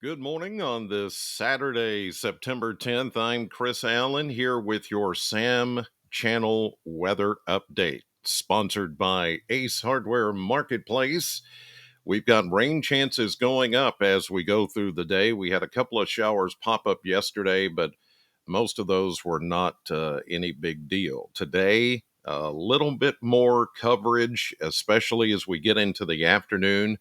Good morning on this Saturday, September 10th. I'm Chris Allen here with your SAM Channel Weather Update, sponsored by Ace Hardware Marketplace. We've got rain chances going up as we go through the day. We had a couple of showers pop up yesterday, but most of those were not any big deal. Today, a little bit more coverage, especially as we get into the afternoon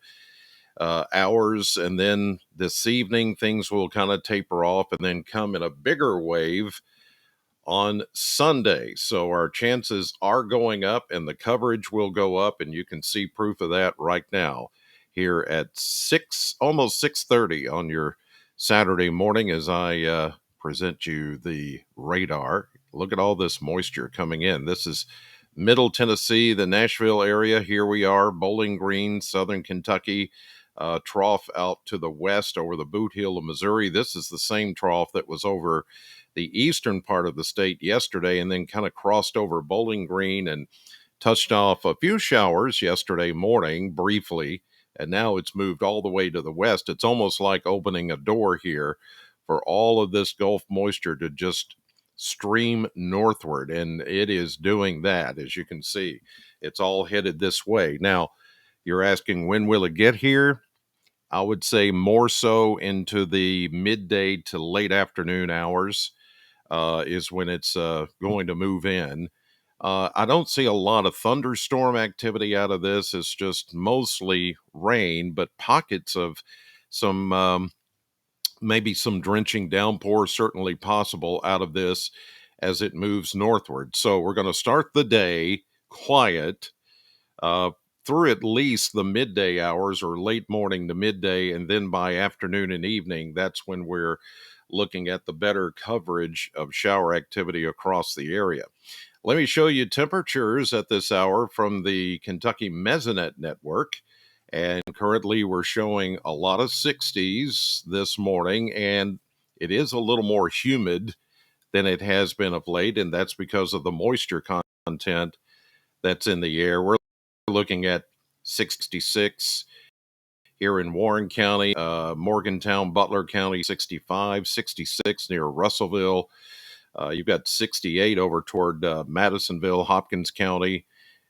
hours. And then this evening, things will kind of taper off and then come in a bigger wave on Sunday. So our chances are going up and the coverage will go up. And you can see proof of that right now here at almost 6:30 on your Saturday morning as I present you the radar. Look at all this moisture coming in. This is Middle Tennessee, the Nashville area. Here we are, Bowling Green, Southern Kentucky, trough out to the west over the Boot Heel of Missouri. This is the same trough that was over the eastern part of the state yesterday and then kind of crossed over Bowling Green and touched off a few showers yesterday morning briefly. And now it's moved all the way to the west. It's almost like opening a door here for all of this Gulf moisture to just stream northward. And it is doing that, as you can see. It's all headed this way. Now, you're asking, when will it get here? I would say more so into the midday to late afternoon hours is when it's going to move in. I don't see a lot of thunderstorm activity out of this. It's just mostly rain, but pockets of some maybe some drenching downpours certainly possible out of this as it moves northward. So we're going to start the day quiet uh, through at least the midday hours or late morning to midday. And then by afternoon and evening, that's when we're looking at the better coverage of shower activity across the area. Let me show you temperatures at this hour from the Kentucky Mesonet Network. And currently we're showing a lot of 60s this morning, and it is a little more humid than it has been of late, and that's because of the moisture content that's in the air. We're looking at 66 here in Warren County, Morgantown, Butler County, 65, 66 near Russellville. You've got 68 over toward Madisonville, Hopkins County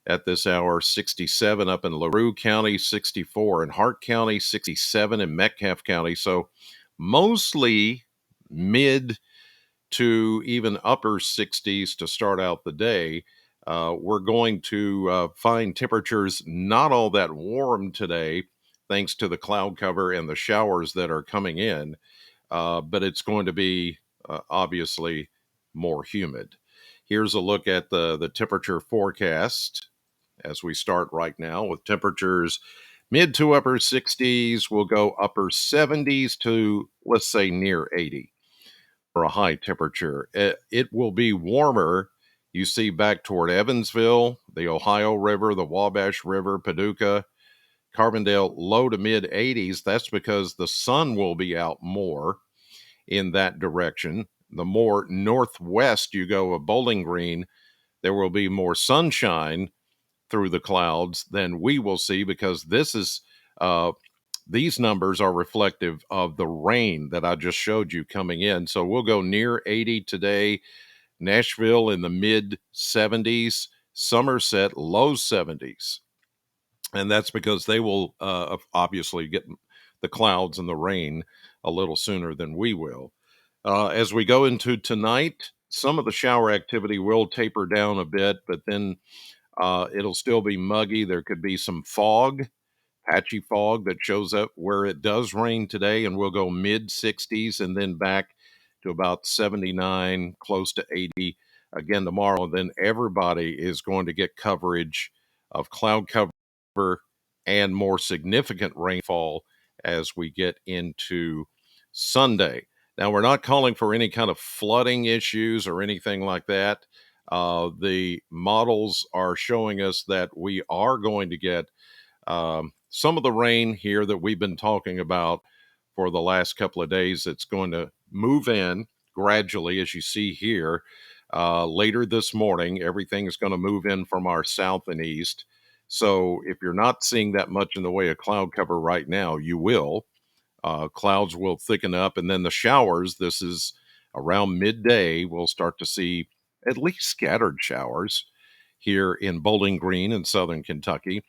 at this hour, 67 up in LaRue County, 64 in Hart County, 67 in Metcalfe County. So mostly mid to even upper 60s to start out the day. We're going to find temperatures not all that warm today, thanks to the cloud cover and the showers that are coming in, but it's going to be obviously more humid. Here's a look at the temperature forecast as we start right now with temperatures mid to upper 60s. We'll go upper 70s to, let's say, near 80 for a high temperature. It will be warmer. You see back toward Evansville, the Ohio River, the Wabash River, Paducah, Carbondale, low to mid 80s. That's because the sun will be out more in that direction. The more northwest you go of Bowling Green, there will be more sunshine through the clouds than we will see, because these numbers are reflective of the rain that I just showed you coming in. So we'll go near 80 today. Nashville in the mid 70s, Somerset low 70s. And that's because they will obviously get the clouds and the rain a little sooner than we will. As we go into tonight, some of the shower activity will taper down a bit, but then it'll still be muggy. There could be some fog, patchy fog that shows up where it does rain today, and we'll go mid 60s and then back to about 79, close to 80 again tomorrow. And then everybody is going to get coverage of cloud cover and more significant rainfall as we get into Sunday. Now, we're not calling for any kind of flooding issues or anything like that. The models are showing us that we are going to get some of the rain here that we've been talking about for the last couple of days. It's going to move in gradually, as you see here. Later this morning, everything is going to move in from our south and east. So if you're not seeing that much in the way of cloud cover right now, you will. Clouds will thicken up, and then the showers. This is around midday. We'll start to see at least scattered showers here in Bowling Green in southern Kentucky.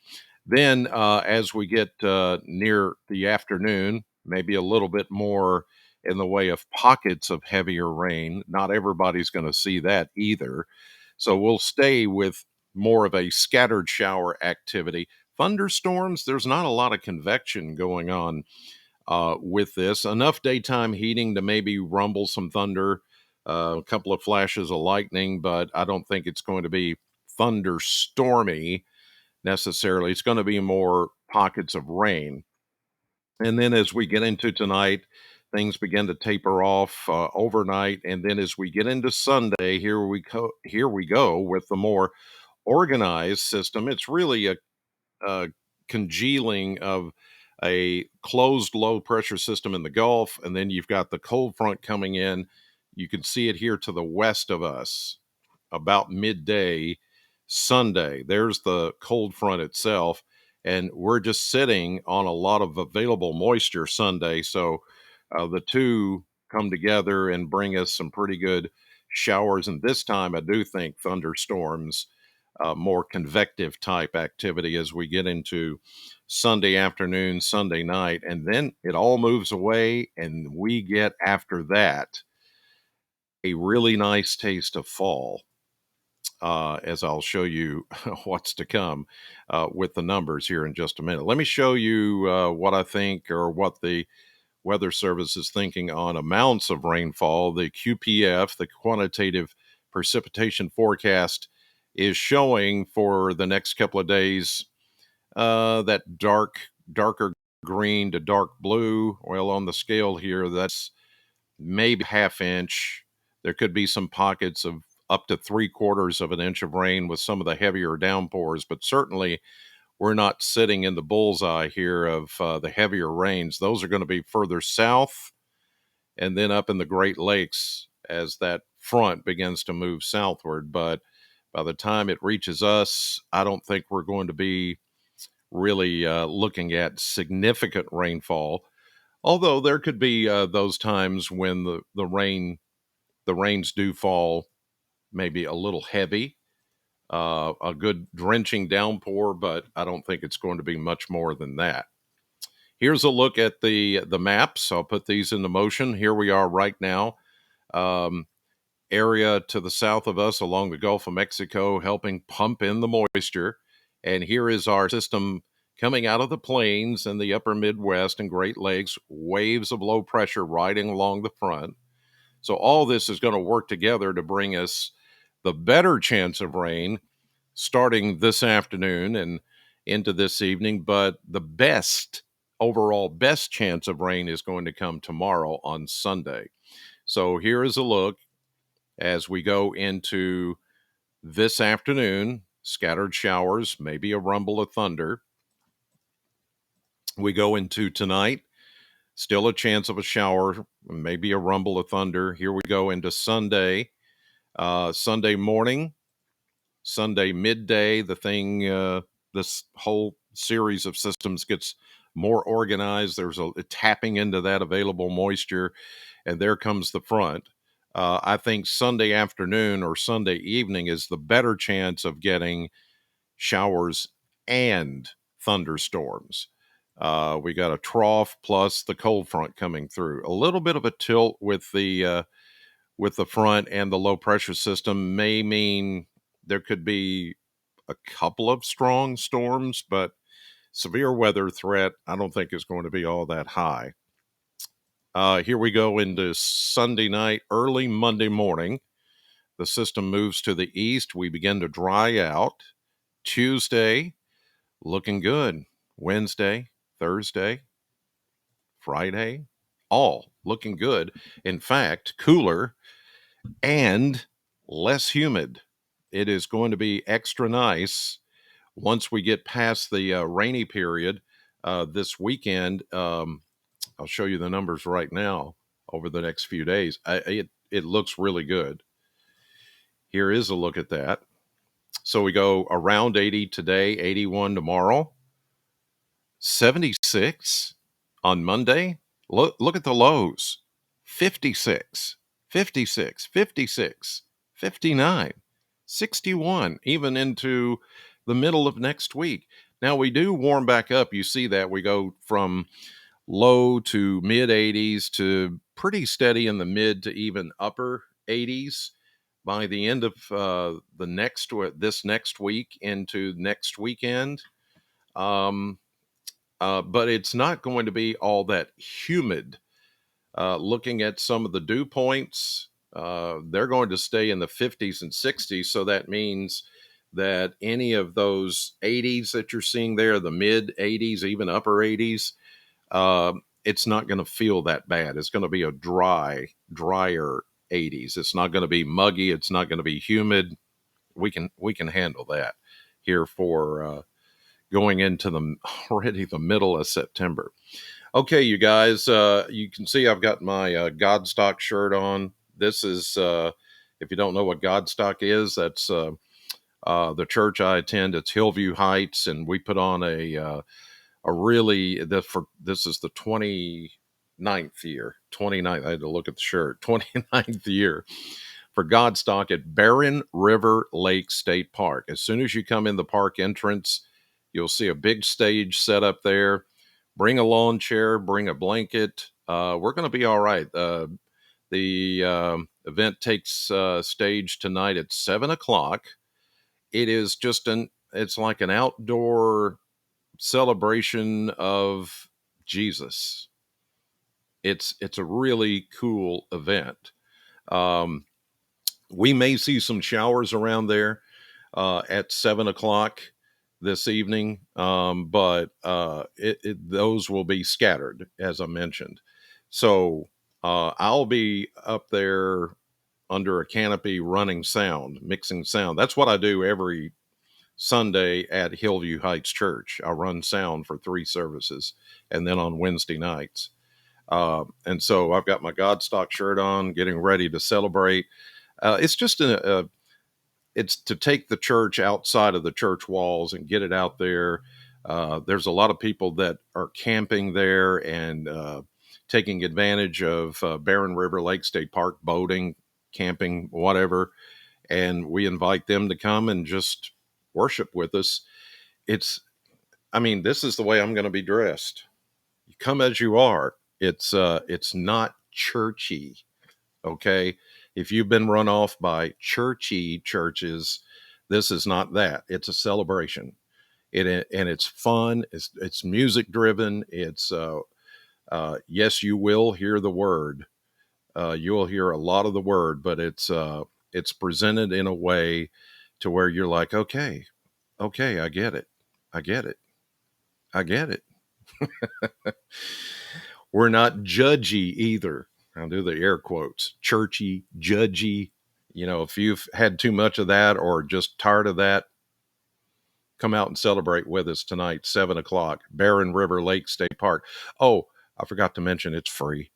Then, as we get near the afternoon, maybe a little bit more in the way of pockets of heavier rain. Not everybody's going to see that either. So we'll stay with more of a scattered shower activity. Thunderstorms, there's not a lot of convection going on with this. Enough daytime heating to maybe rumble some thunder, a couple of flashes of lightning, but I don't think it's going to be thunderstormy necessarily. It's going to be more pockets of rain. And then as we get into tonight, things begin to taper off overnight. And then as we get into Sunday, here we go with the more organized system. It's really a congealing of a closed low pressure system in the Gulf, and then you've got the cold front coming in. You can see it here to the west of us about midday Sunday. There's the cold front itself, and we're just sitting on a lot of available moisture Sunday. So the two come together and bring us some pretty good showers. And this time, I do think thunderstorms, more convective type activity as we get into Sunday afternoon, Sunday night. And then it all moves away, and we get after that a really nice taste of fall, as I'll show you what's to come with the numbers here in just a minute. Let me show you what I think, or what the Weather Service is thinking on amounts of rainfall. The QPF, the quantitative precipitation forecast, is showing for the next couple of days that darker green to dark blue. Well, on the scale here, that's maybe half inch. There could be some pockets of up to 3/4 of an inch of rain with some of the heavier downpours, but certainly we're not sitting in the bullseye here of the heavier rains. Those are going to be further south and then up in the Great Lakes as that front begins to move southward. But by the time it reaches us, I don't think we're going to be really looking at significant rainfall. Although there could be those times when the rains do fall maybe a little heavy, a good drenching downpour, but I don't think it's going to be much more than that. Here's a look at the maps. I'll put these into motion. Here we are right now. Um, Area to the south of us along the Gulf of Mexico helping pump in the moisture. And here is our system coming out of the plains and the upper Midwest and Great Lakes, waves of low pressure riding along the front. So all this is going to work together to bring us the better chance of rain starting this afternoon and into this evening, but the overall best chance of rain is going to come tomorrow on Sunday. So here is a look as we go into this afternoon: scattered showers, maybe a rumble of thunder. We go into tonight, still a chance of a shower, maybe a rumble of thunder. Here we go into Sunday, Sunday morning, Sunday midday. This whole series of systems gets more organized. There's a tapping into that available moisture, and there comes the front. I think Sunday afternoon or Sunday evening is the better chance of getting showers and thunderstorms. We got a trough plus the cold front coming through. A little bit of a tilt with the front, and the low pressure system may mean there could be a couple of strong storms, but severe weather threat I don't think is going to be all that high. Here we go into Sunday night, early Monday morning. The system moves to the east. We begin to dry out. Tuesday, looking good. Wednesday, Thursday, Friday, all looking good. In fact, cooler and less humid. It is going to be extra nice once we get past the rainy period this weekend. I'll show you the numbers right now over the next few days. It looks really good. Here is a look at that. So we go around 80 today, 81 tomorrow, 76 on Monday, Look at the lows: 56, 56, 56, 59, 61, even into the middle of next week. Now we do warm back up. You see that we go from low to mid 80s to pretty steady in the mid to even upper 80s by the end of this next week into next weekend. Um, but it's not going to be all that humid. Looking at some of the dew points, they're going to stay in the 50s and 60s. So that means that any of those 80s that you're seeing there, the mid 80s, even upper 80s, it's not going to feel that bad. It's going to be a drier 80s. It's not going to be muggy. It's not going to be humid. We can handle that here for going into the already the middle of September. Okay, you guys, you can see I've got my Godstock shirt on. This is, if you don't know what Godstock is, that's the church I attend. It's Hillview Heights, and we put on a really this is the 29th year. 29th. I had to look at the shirt. 29th year for Godstock at Barren River Lake State Park. As soon as you come in the park entrance, you'll see a big stage set up there. Bring a lawn chair, bring a blanket. We're going to be all right. The event takes stage tonight at 7 o'clock. It is it's like an outdoor celebration of Jesus. It's a really cool event. Um, we may see some showers around there at 7 o'clock this evening, but those will be scattered, as I mentioned. So I'll be up there under a canopy running sound, mixing sound. That's what I do every Sunday at Hillview Heights Church. I run sound for 3 services, and then on Wednesday nights. And so I've got my Godstock shirt on, getting ready to celebrate. It's just it's to take the church outside of the church walls and get it out there. There's a lot of people that are camping there and taking advantage of Barren River Lake State Park, boating, camping, whatever. And we invite them to come and just worship with us. This is the way I'm going to be dressed. You come as you are. It's not churchy. Okay. If you've been run off by churchy churches, this is not that. It's a celebration. And it's fun. It's music driven. It's, yes, you will hear the word. You will hear a lot of the word, but it's presented in a way to where you're like, okay, I get it. I get it. I get it. We're not judgy either. I'll do the air quotes. Churchy, judgy. If you've had too much of that or just tired of that, come out and celebrate with us tonight, 7 o'clock, Barren River Lake State Park. Oh, I forgot to mention it's free.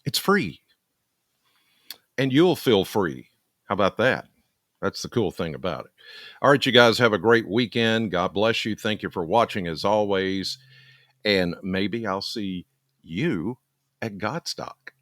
It's free. And you'll feel free. How about that? That's the cool thing about it. All right, you guys have a great weekend. God bless you. Thank you for watching as always. And maybe I'll see you at Godstock.